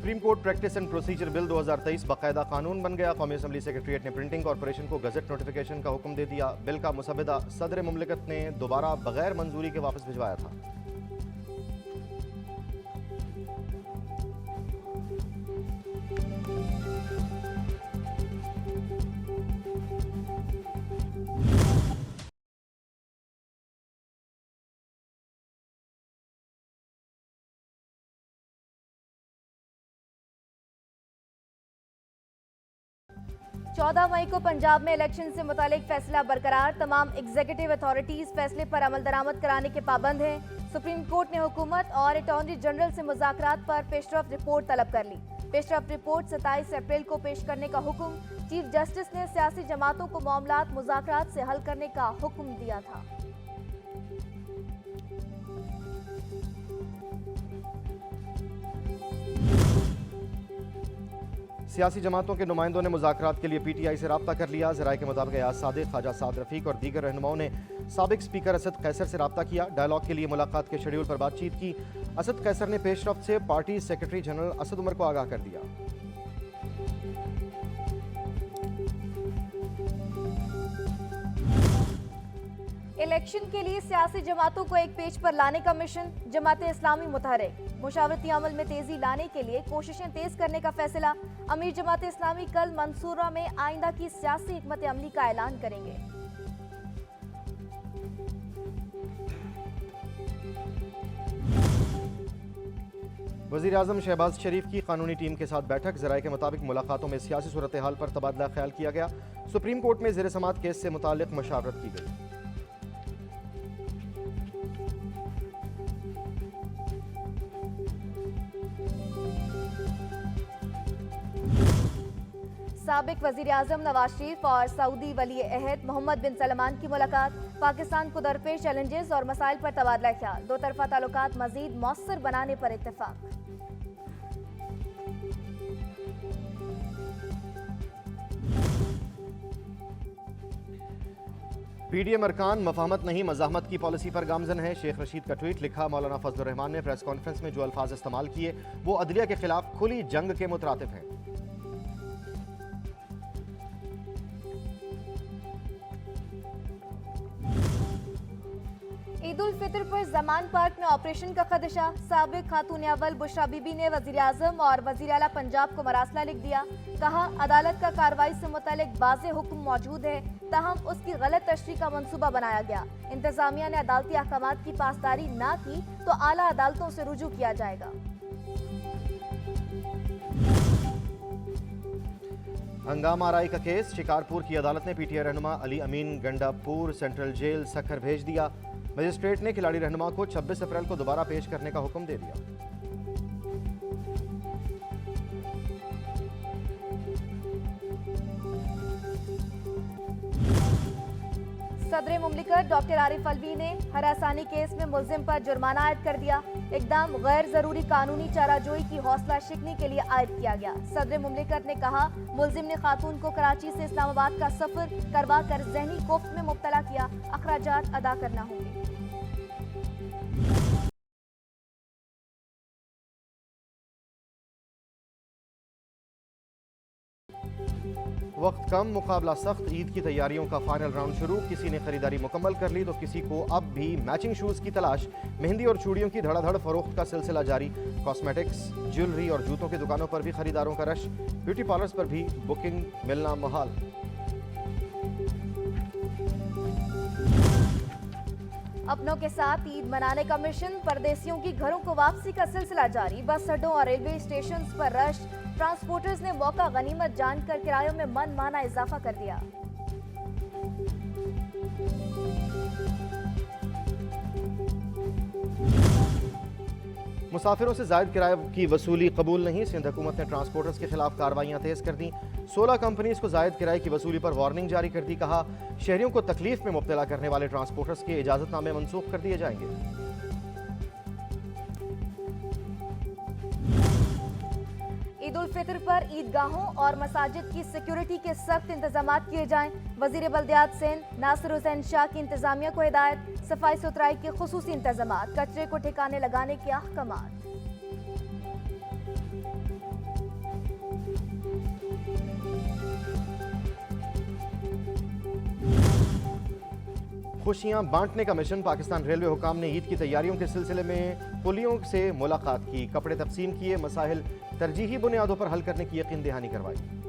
Supreme court practice and procedure bill 2023 बाकायदा कानून बन गया। कौमी असम्बली सेक्रेटरीट ने प्रिंटिंग कॉरपोरेशन को गजट नोटिफिकेशन का हुक्म दे दिया। बिल का मुसवदा सदर मुमलिकत ने दोबारा बगैर मंजूरी के वापस भिजवाया था। चौदह मई को पंजाब में इलेक्शन से मुतालिक फैसला बरकरार। तमाम एग्जीक्यूटिव अथॉरिटीज फैसले पर अमल दरामद कराने के पाबंद हैं। सुप्रीम कोर्ट ने हुकूमत और अटॉर्नी जनरल से मुज़ाकरात पर पेशरफ रिपोर्ट तलब कर ली। पेशरफ रिपोर्ट 27 अप्रैल को पेश करने का हुक्म। चीफ जस्टिस ने सियासी जमातों को मामलात मुज़ाकरात से हल करने का हुक्म दिया था। सियासी जमातों के नुमाइंदों ने मुज़ाकरात के लिए पीटीआई से रब्ता कर लिया। ज़राए के मुताबिक अयाज सादिक, ख्वाजा साद रफ़ीक और दीगर रहनुमाओं ने साबिक स्पीकर असद कैसर से रब्ता किया। डायलॉग के लिए मुलाकात के शेड्यूल पर बातचीत की। असद कैसर ने पेशरफ्त से party secretary general Asad Umar को आगाह कर दिया। इलेक्शन के लिए सियासी जमातों को एक पेज पर लाने का मिशन। जमात इस्लामी मुतहरिक। मुशावरती अमल में तेजी लाने के लिए कोशिशें तेज करने का फैसला। अमीर जमात इस्लामी कल मंसूरा में आइंदा की सियासी हिकमत अमली का ऐलान करेंगे। वज़ीर आज़म शहबाज शरीफ की कानूनी टीम के साथ बैठक। ज़राए के मुताबिक मुलाकातों में सियासी सूरत हाल पर तबादला ख्याल किया गया। सुप्रीम कोर्ट में ज़ेर समाअत केस से मुताल्लिक मशावरत की गई। साबिक वजीर आजम नवाज शरीफ और सऊदी वली अहद मोहम्मद बिन सलमान की मुलाकात। पाकिस्तान को दरपेश चैलेंजेस और मसाइल पर तबादला ख्याल। दो तरफा ताल्लुकात मजीद मौसर बनाने पर इत्तेफाक। पीडीएम अरकान मफाहमत नहीं मज़ाहमत की पॉलिसी पर गामजन है। शेख रशीद का ट्वीट लिखा। मौलाना फजलुर रहमान ने प्रेस कॉन्फ्रेंस में जो अल्फाज इस्तेमाल किए वो अदलिया के खिलाफ खुली जंग के मुतरातिफ हैं। ईद उल फितर पर जमान पार्क में ऑपरेशन का खदशा। साबिक खातून अव्वल बुशरा बीबी ने वजीर आजम और वजीर आला पंजाब को मरासला लिख दिया। कहा अदालत का कार्रवाई से मुतालिक वाज़ेह हुक्म मौजूद है, ताहम उसकी गलत तशरीह का मंसूबा बनाया गया। इंतजामिया ने अदालती अहकामात की पासदारी न की तो आला अदालतों से रुजू किया जाएगा। हंगामा आराई का केस। शिकारपुर की अदालत ने पीटीआई रहनुमा अली अमीन गंडापुर सेंट्रल जेल सखर भेज दिया। मजिस्ट्रेट ने खिलाड़ी रहनुमा को 26 अप्रैल को दोबारा पेश करने का हुक्म दे दिया। सदर मुमलिकत डॉक्टर आरिफ अलवी ने हरासानी केस में मुल्जिम पर जुर्माना आयद कर दिया। इकदाम गैर जरूरी कानूनी चाराजोई की हौसला शिकनी के लिए आयद किया गया। सदर मुमलिकत ने कहा मुल्जिम ने खातून को कराची से इस्लामाबाद का सफर करवा कर जहनी कोफ्त में मुब्तला किया, अखराजात अदा करना होंगे। वक्त कम, मुकाबला सख्त। ईद की तैयारियों का फाइनल राउंड शुरू। किसी ने खरीदारी मुकम्मल कर ली तो किसी को अब भी मैचिंग शूज की तलाश। मेहंदी और चूड़ियों की धड़ाधड़ फरोख्त का सिलसिला जारी। कॉस्मेटिक्स, ज्वेलरी और जूतों की दुकानों पर भी खरीदारों का रश। ब्यूटी पार्लर्स पर भी बुकिंग मिलना मुहाल। अपनों के साथ ईद मनाने का मिशन। परदेसियों की घरों को वापसी का सिलसिला जारी। बस अड्डों और रेलवे स्टेशन पर रश। ट्रांसपोर्टर्स ने मौका गनीमत जानकर किरायों में मन माना इजाफा कर दिया। मुसाफिरों से जायद किराए की वसूली कबूल नहीं। सिंध हुकूमत ने ट्रांसपोर्टर्स के खिलाफ कार्रवाइयां तेज कर दी। 16 कंपनीज को जायद किराए की वसूली पर वार्निंग जारी कर दी। कहा शहरियों को तकलीफ में मुब्तला करने वाले ट्रांसपोर्टर्स के इजाजतनामे मनसूख कर दिए जाएंगे। ईद उल फितर पर ईदगाहों और मसाजिद की सिक्योरिटी के सख्त इंतजाम किए जाएं। वजीर बल्दियात सिंध नासिर हुसैन शाह की इंतजामिया को हिदायत। सफाई सुथराई के खुसूसी इंतजाम, कचरे को ठिकाने लगाने के अहकामात। खुशियां बांटने का मिशन। पाकिस्तान रेलवे हुकाम ने ईद की तैयारियों के सिलसिले में कुलियों से मुलाकात की, कपड़े तकसीम किए, मसाइल तरजीही बुनियादों पर हल करने की यकीन दहानी करवाई।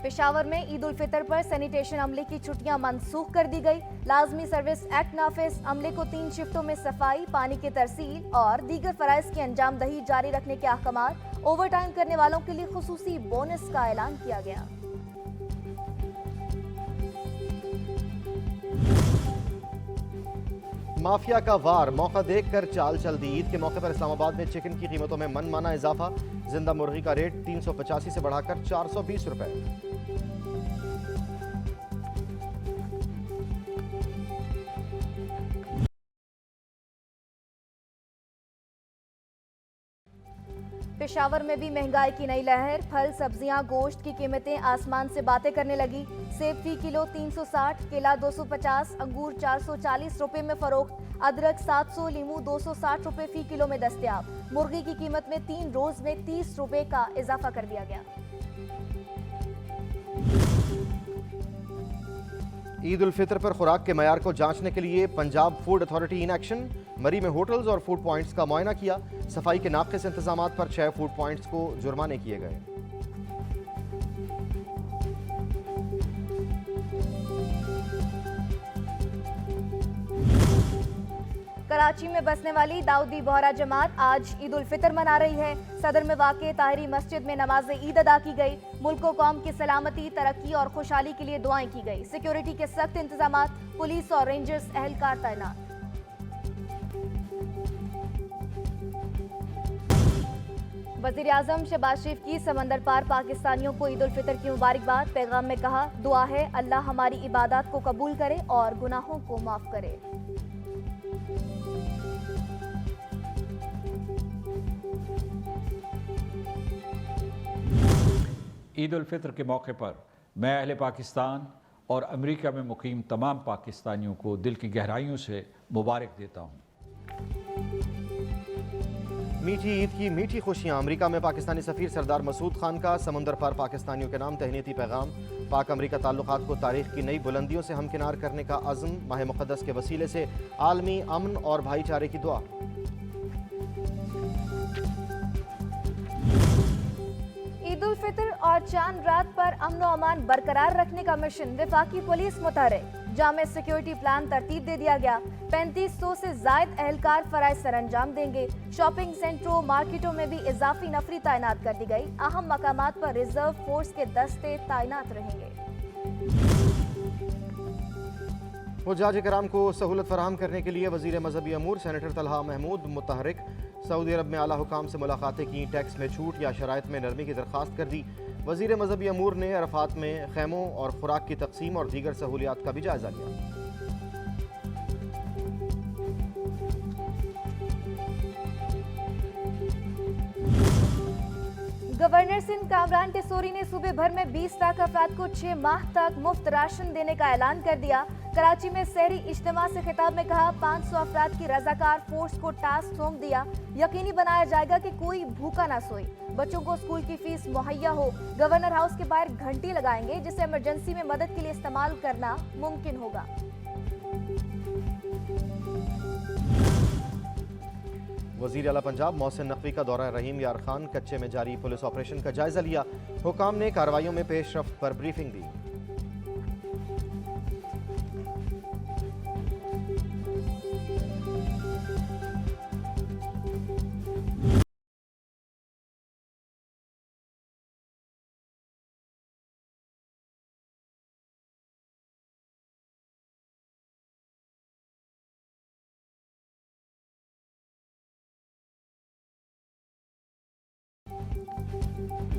पेशावर में ईद उल फितर पर सैनिटेशन अमले की छुट्टियां मनसूख कर दी गई। लाजमी सर्विस एक्ट नाफिज, अमले को 3 शिफ्टों में सफाई, पानी की तरसील और दीगर फराइज की अंजाम दही जारी रखने के अहकामात। ओवर टाइम करने वालों के लिए खुसूसी बोनस का ऐलान किया गया। माफिया का वार, मौका देखकर चाल चल दी। ईद के मौके पर इस्लामाबाद में चिकन की कीमतों में मनमाना इजाफा। जिंदा मुर्गी का रेट 385 से बढ़ाकर 420 रुपए। पेशावर में भी महंगाई की नई लहर। फल, सब्जियां, गोश्त की कीमतें आसमान से बातें करने लगी। सेब फी किलो 360, केला 250, अंगूर 440 रुपए में फरोख्त, अदरक 700, लीमू 260 रुपए फी किलो में दस्तयाब। मुर्गी की कीमत में 3 रोज में 30 रुपए का इजाफा कर दिया गया। ईद उल फितर पर खुराक के मयार को जांचने के लिए Punjab food authority in action. मरी में होटल्स और फूड पॉइंट्स का मुआयना किया। सफाई के नाक़िस इंतजामात पर 6 फूड पॉइंट्स को जुर्माने किए गए। कराची में बसने वाली दाऊदी बोहरा जमात आज ईद उल फितर मना रही है। सदर में वाक़े ताहिरी मस्जिद में नमाज ईद अदा की गई। मुल्क व कौम की सलामती, तरक्की और खुशहाली के लिए दुआएं की गई। सिक्योरिटी के सख्त इंतजामात, पुलिस और रेंजर्स एहलकार तैनात। वज़ीर आज़म शहबाज शरीफ की समंदर पार पाकिस्तानियों को ईद उल फितर की मुबारकबाद। पैगाम में कहा, दुआ है अल्लाह हमारी इबादत को कबूल करे और गुनाहों को माफ करे। ईद उल फितर के मौके पर मैं अहले पाकिस्तान और अमेरिका में मुकीम तमाम पाकिस्तानियों को दिल की गहराइयों से मुबारक देता हूँ। मीठी ईद की मीठी खुशियां। अमेरिका में पाकिस्तानी सफीर सरदार मसूद खान का समुंदर पार पाकिस्तानियों के नाम तहनीती पैगाम। पाक अमेरिका ताल्लुकात को तारीख की नई बुलंदियों से हमकिनार करने का अज़्म। माह मुक़द्दस के वसीले से आलमी अमन और भाईचारे की दुआ। ईद उल फितर और चांद रात पर अमन व अमान बरकरार रखने का मिशन। वफाकी पुलिस मुतहर्रिक, जामे सिक्योरिटी प्लान तरतीब दे दिया गया। 3500 से जायद एहलकार फराइज सर अंजाम देंगे। शॉपिंग सेंटरों, मार्केटों में भी इजाफी नफरी तैनात कर दी गई। अहम मकामात पर रिजर्व फोर्स के दस्ते तैनात रहेंगे। हुज्जाज कराम को सहूलत फराहम करने के लिए वज़ीर मजहबी अमूर सेनेटर तलहा महमूद मुतहर्रिक। सऊदी अरब में आला हुकाम से मुलाकातें की। टैक्स में छूट या शराइत में नरमी की दरख्वास्त कर दी। वज़ीर मजहबी अमूर ने अरफात में खैमों और खुराक की तकसीम और दीगर सहूलियात का भी जायजा लिया। गवर्नर सिंध कामरान टेसोरी ने सूबे भर में 20 लाख अफराद को 6 माह तक मुफ्त राशन देने का ऐलान कर दिया। कराची में सहरी इज्तिमा से खिताब में कहा, 500 अफराद की रजाकार फोर्स को टास्क सौंप दिया। यकीनी बनाया जाएगा कि कोई भूखा ना सोए। बच्चों को स्कूल की फीस मुहैया हो। गवर्नर हाउस के बाहर घंटी लगाएंगे जिसे इमरजेंसी में मदद के लिए इस्तेमाल करना मुमकिन होगा। वज़ीर आला पंजाब मोहसिन नकवी का दौरा रहीम यार खान। कच्चे में जारी पुलिस ऑपरेशन का जायजा लिया। हुकाम ने कार्रवाइयों में पेशरफ्त पर ब्रीफिंग दी।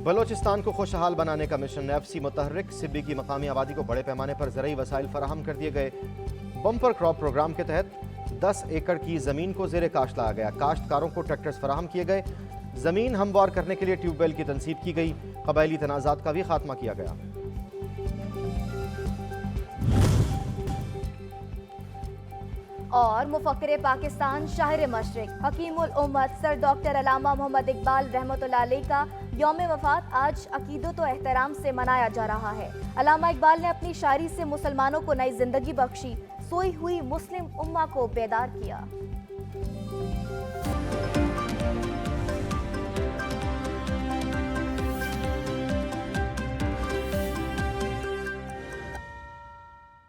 बलोचिस्तान को खुशहाल बनाने का मिशन। एफसी मुतहर्रिक। सिब्बी की मकामी आबादी को बड़े पैमाने पर ज़रूरी वसाइल फराहम कर दिए गए। बम्पर क्रॉप प्रोग्राम के तहत 10 एकड़ की ज़मीन को ज़ेरे काश्त लाया गया। काश्तकारों को ट्रैक्टर्स फराहम किए गए। ज़मीन हमवार करने के लिए ट्यूबवेल की तनसीब की गई। कबायली तनाज़ात का भी खात्मा किया गया। और मुफक्किर पाकिस्तान शाहिर मशरिक हकीमुल उम्मत सर डॉक्टर अलामा मोहम्मद इकबाल रहमतुल्लाह अलैह का यौम वफात आज अकीदत व एहतराम से मनाया जा रहा है। अलामा इकबाल ने अपनी शायरी से मुसलमानों को नई जिंदगी बख्शी, सोई हुई मुस्लिम उम्मा को बेदार किया।